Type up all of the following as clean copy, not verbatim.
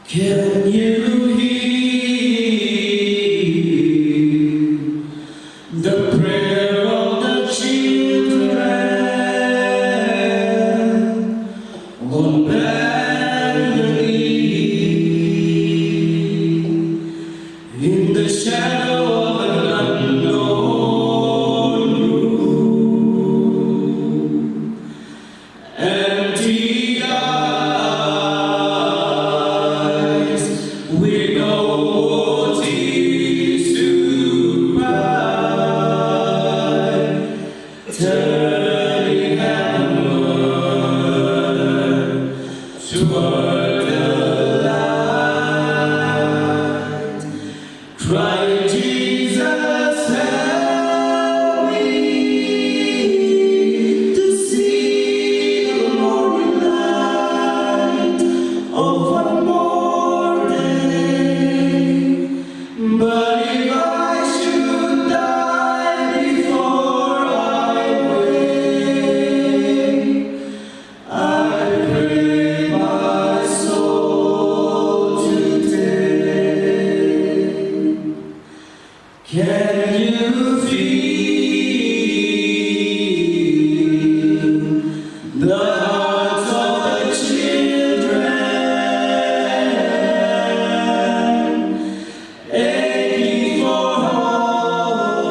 Can you hear the prayer of the children on bended knee in the shadow of an unknown room? Empty we know what is to cry, turning heavenward toward the light, crying, Jesus, help me to see the morning light of one more day. But if I should die before I wake, I pray my soul to take. Can you feel the hearts of the children aching for home,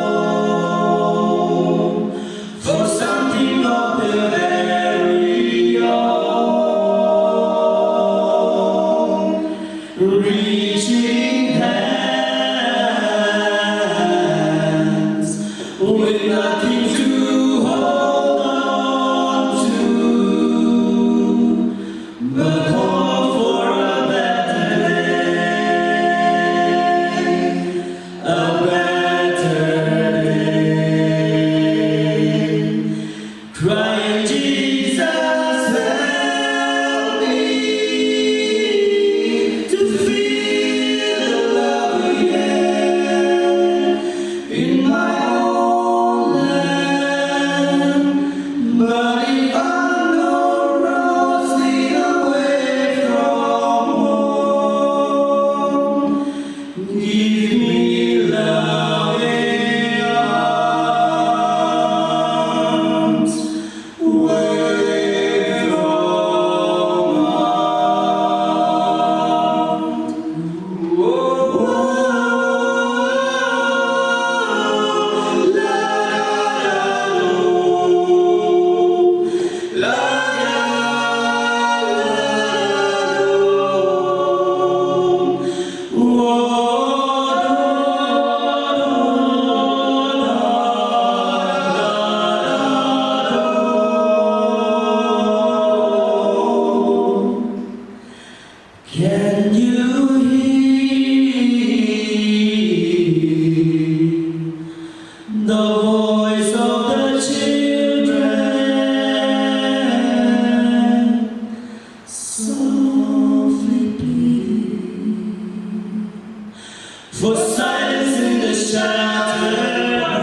for something of their very own, reaching hands with nothing to hold on to, but hope for a better day, a better day. Crying, Jesus, help me to feel the love again in my own land. But if I know roads lead away from home, give me loving arms away from harm. Can you hear the voice of the children softly plead for silence in the shattered